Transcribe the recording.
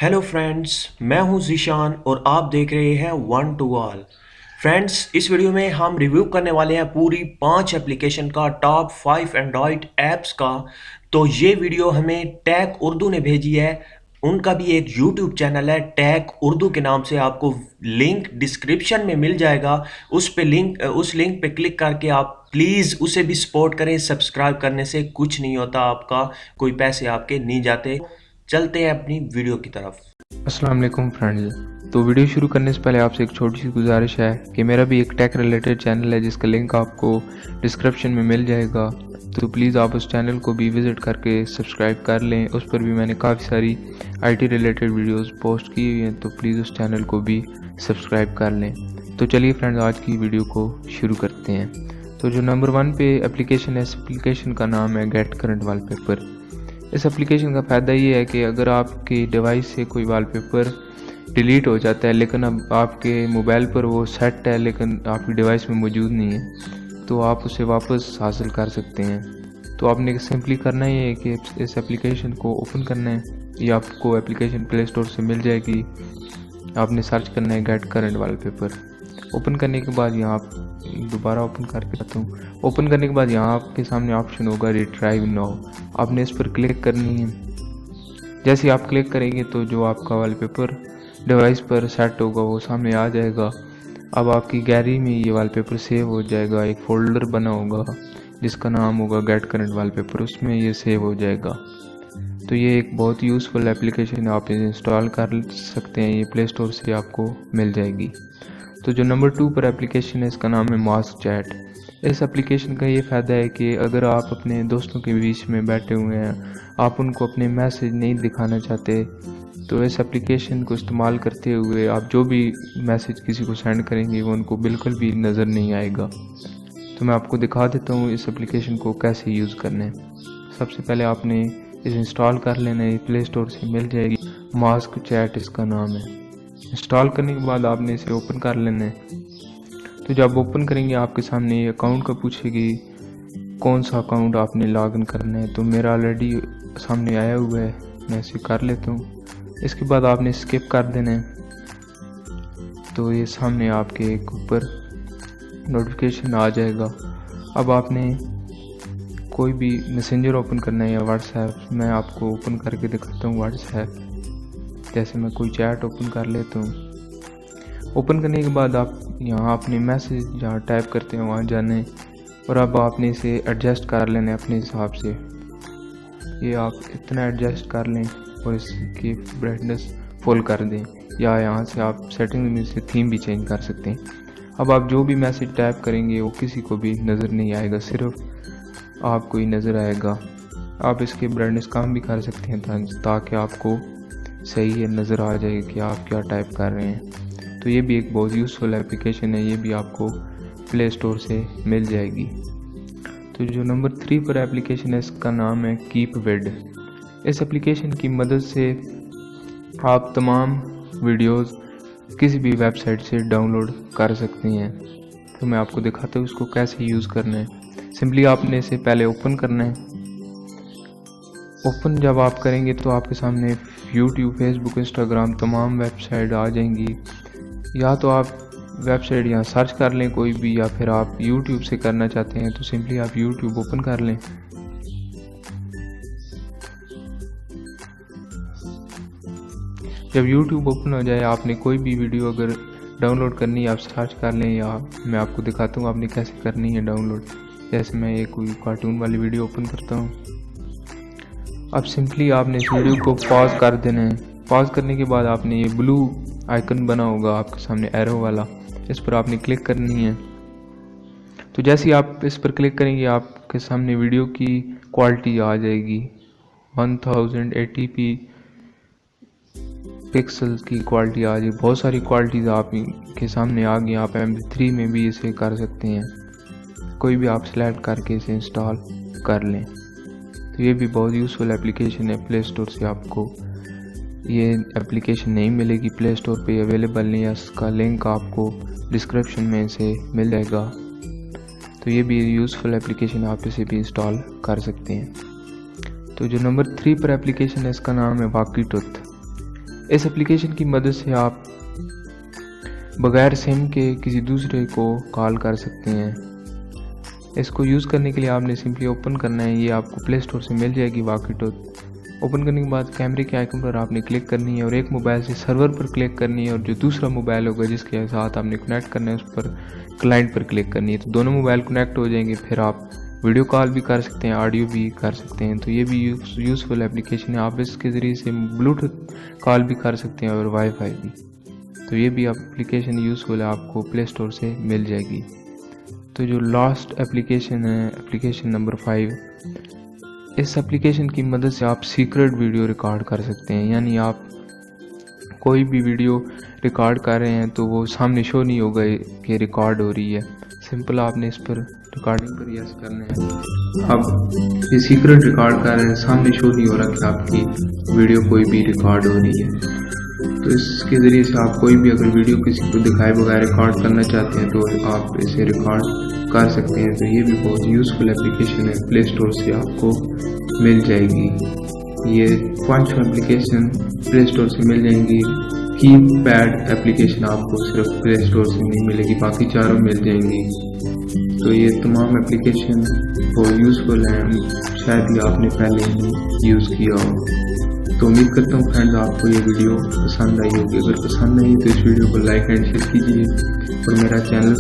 Hello friends, मैं हूं जीशान और आप देख रहे हैं वन टू ऑल। फ्रेंड्स, इस वीडियो में हम रिव्यू करने वाले हैं पूरी 5 एप्लीकेशन का, टॉप 5 एंड्रॉयड ऐप्स का। तो ये वीडियो हमें टैग उर्दू ने भेजी है। उनका भी एक यूट्यूब चैनल है टैग उर्दू के नाम से, आपको लिंक डिस्क्रिप्शन में मिल जाएगा। उस लिंक पे क्लिक करके आप प्लीज़ उसे भी सपोर्ट करें। सब्सक्राइब करने से कुछ नहीं होता, आपका कोई पैसे आपके नहीं जाते। चलते हैं अपनी वीडियो की तरफ। अस्सलाम वालेकुम फ्रेंड्स। तो वीडियो शुरू करने से पहले आपसे एक छोटी सी गुजारिश है कि मेरा भी एक टेक रिलेटेड चैनल है जिसका लिंक आपको डिस्क्रिप्शन में मिल जाएगा। तो प्लीज़ आप उस चैनल को भी विज़िट करके सब्सक्राइब कर लें। उस पर भी मैंने काफ़ी सारी आईटी रिलेटेड वीडियोस पोस्ट की हुई हैं, तो प्लीज़ उस चैनल को भी सब्सक्राइब कर लें। तो चलिए फ्रेंड्स, आज की वीडियो को शुरू करते हैं। तो जो नंबर 1 पे एप्लीकेशन है, इस एप्लीकेशन का नाम है गेट करंट वॉलपेपर। इस एप्लीकेशन का फ़ायदा ये है कि अगर आपकी डिवाइस से कोई वॉलपेपर डिलीट हो जाता है लेकिन अब आपके मोबाइल पर वो सेट है लेकिन आपकी डिवाइस में मौजूद नहीं है, तो आप उसे वापस हासिल कर सकते हैं। तो आपने सिंपली करना ही है कि इस एप्लीकेशन को ओपन करना है। ये आपको एप्लीकेशन प्ले स्टोर से मिल जाएगी। आपने सर्च करना है गेट करंट वॉलपेपर। ओपन करने के बाद यहाँ दोबारा ओपन करके रखता हूँ। ओपन करने के बाद यहाँ आपके सामने ऑप्शन होगा रिट्राइव नाउ। आपने इस पर क्लिक करनी है। जैसे ही आप क्लिक करेंगे तो जो आपका वॉलपेपर डिवाइस पर सेट होगा वो सामने आ जाएगा। अब आपकी गैलरी में ये वॉलपेपर सेव हो जाएगा। एक फोल्डर बना होगा जिसका नाम होगा गेट करंट वॉलपेपर, उसमें ये सेव हो जाएगा। तो ये एक बहुत यूज़फुल एप्लीकेशन है, आप इसे इंस्टॉल कर सकते हैं। ये प्ले स्टोर से आपको मिल जाएगी। तो जो नंबर 2 पर एप्लीकेशन है, इसका नाम है मास्क चैट। इस एप्लीकेशन का ये फ़ायदा है कि अगर आप अपने दोस्तों के बीच में बैठे हुए हैं, आप उनको अपने मैसेज नहीं दिखाना चाहते, तो इस एप्लीकेशन को इस्तेमाल करते हुए आप जो भी मैसेज किसी को सेंड करेंगे वो उनको बिल्कुल भी नज़र नहीं आएगा। तो मैं आपको दिखा देता हूँ इस एप्लीकेशन को कैसे यूज़ करना है। सबसे पहले आपने इसे इंस्टॉल कर लेना है। प्ले स्टोर से मिल जाएगी। मास्क चैट इसका नाम है। इंस्टॉल करने के बाद आपने इसे ओपन कर लेना है। तो जब ओपन करेंगे आपके सामने ये अकाउंट का पूछेगी कौन सा अकाउंट आपने लॉगिन करना है। तो मेरा ऑलरेडी सामने आया हुआ है, मैं इसे कर लेता हूँ। इसके बाद आपने स्किप कर देना है। तो ये सामने आपके एक ऊपर नोटिफिकेशन आ जाएगा। अब आपने कोई भी मैसेंजर ओपन करना है या व्हाट्सएप। मैं आपको ओपन करके दिखाता हूँ व्हाट्सएप। जैसे मैं कोई चैट ओपन कर लेता हूँ। ओपन करने के बाद आप यहाँ अपने मैसेज जहाँ टाइप करते हैं वहाँ जाने, और अब आपने इसे एडजस्ट कर लेना है अपने हिसाब से। ये आप इतना एडजस्ट कर लें और इसकी ब्राइटनेस फुल कर दें, या यहाँ से आप सेटिंग में से थीम भी चेंज कर सकते हैं। अब आप जो भी मैसेज टाइप करेंगे वो किसी को भी नज़र नहीं आएगा, सिर्फ आपको ही नज़र आएगा। आप इसकी ब्राइटनेस कम भी कर सकते हैं ताकि आपको सही है नज़र आ जाए कि आप क्या टाइप कर रहे हैं। तो ये भी एक बहुत यूज़फुल एप्लीकेशन है। ये भी आपको प्ले स्टोर से मिल जाएगी। तो जो नंबर 3 पर एप्लीकेशन है, इसका नाम है कीप विड। इस एप्लीकेशन की मदद से आप तमाम वीडियोस किसी भी वेबसाइट से डाउनलोड कर सकते हैं। तो मैं आपको दिखाता हूँ इसको कैसे यूज़ करना है। सिंपली आपने इसे पहले ओपन करना है। ओपन जब आप करेंगे तो आपके सामने यूट्यूब, फेसबुक, इंस्टाग्राम तमाम वेबसाइट आ जाएंगी। या तो आप वेबसाइट यहाँ सर्च कर लें कोई भी, या फिर आप यूट्यूब से करना चाहते हैं तो सिंपली आप यूट्यूब ओपन कर लें। जब यूट्यूब ओपन हो जाए, आपने कोई भी वीडियो अगर डाउनलोड करनी है आप सर्च कर लें, या मैं आपको दिखाता हूँ आपने कैसे करनी है डाउनलोड। जैसे मैं एक कोई कार्टून वाली वीडियो ओपन करता हूँ। अब सिंपली आपने इस वीडियो को पॉज कर देना है। पॉज करने के बाद आपने ये ब्लू आइकन बना होगा आपके सामने एरो वाला, इस पर आपने क्लिक करनी है। तो जैसे ही आप इस पर क्लिक करेंगे आपके सामने वीडियो की क्वालिटी आ जाएगी। 1080p पिक्सल की क्वालिटी आ जाएगी। बहुत सारी क्वालिटीज़ आपके सामने आ गई। आप MP3 में भी इसे कर सकते हैं। कोई भी आप सेलेक्ट करके इसे इंस्टॉल कर लें। तो ये भी बहुत यूज़फुल एप्लीकेशन है। प्ले स्टोर से आपको ये एप्लीकेशन नहीं मिलेगी, प्ले स्टोर पे अवेलेबल नहीं है। इसका लिंक आपको डिस्क्रिप्शन में से मिल जाएगा। तो ये भी यूज़फुल एप्लीकेशन है, आप इसे भी इंस्टॉल कर सकते हैं। तो जो नंबर 3 पर एप्लीकेशन है, इसका नाम है वाकी टूथ। इस एप्लीकेशन की मदद से आप बगैर सिम के किसी दूसरे को कॉल कर सकते हैं। इसको यूज़ करने के लिए आपने सिंपली ओपन करना है। ये आपको प्ले स्टोर से मिल जाएगी वॉकी-टॉकी। ओपन करने के बाद कैमरे के आइकन पर आपने क्लिक करनी है और एक मोबाइल से सर्वर पर क्लिक करनी है और जो दूसरा मोबाइल होगा जिसके साथ आपने कनेक्ट करना है उस पर क्लाइंट पर क्लिक करनी है। तो दोनों मोबाइल कनेक्ट हो जाएंगे। फिर आप वीडियो कॉल भी कर सकते हैं, ऑडियो भी कर सकते हैं। तो ये भी यूज़फुल एप्लीकेशन है। आप इसके ज़रिए से ब्लूटूथ कॉल भी कर सकते हैं और वाईफाई भी। तो ये भी एप्लीकेशन यूज़फुल है, आपको प्ले स्टोर से मिल जाएगी। तो जो लास्ट एप्लीकेशन है, एप्लीकेशन नंबर 5, इस एप्लीकेशन की मदद से आप सीक्रेट वीडियो रिकॉर्ड कर सकते हैं। यानी आप कोई भी वीडियो रिकॉर्ड कर रहे हैं तो वो सामने शो नहीं होगा कि रिकॉर्ड हो रही है। सिंपल आपने इस पर रिकॉर्डिंग पर यस करना है। अब ये सीक्रेट रिकॉर्ड कर रहे हैं, सामने शो नहीं हो रहा कि आपकी वीडियो कोई भी रिकॉर्ड हो रही है। तो इसके ज़रिए से आप कोई भी अगर वीडियो किसी को दिखाए बगैर रिकॉर्ड करना चाहते हैं तो आप इसे रिकॉर्ड कर सकते हैं। तो ये भी बहुत यूज़फुल एप्लीकेशन है, प्ले स्टोर से आपको मिल जाएगी। ये 5 एप्लीकेशन प्ले स्टोर से मिल जाएंगी। कीपैड एप्लीकेशन आपको सिर्फ प्ले स्टोर से नहीं मिलेगी, बाकी चारों मिल जाएंगी। तो ये तमाम एप्लीकेशन बहुत यूज़फुल हैं, शायद ही आपने पहले ही यूज़ किया हो। तो उम्मीद करता हूँ फ्रेंड्स आपको ये वीडियो पसंद आई होगी। अगर पसंद आई तो इस वीडियो को लाइक एंड शेयर कीजिए और मेरा चैनल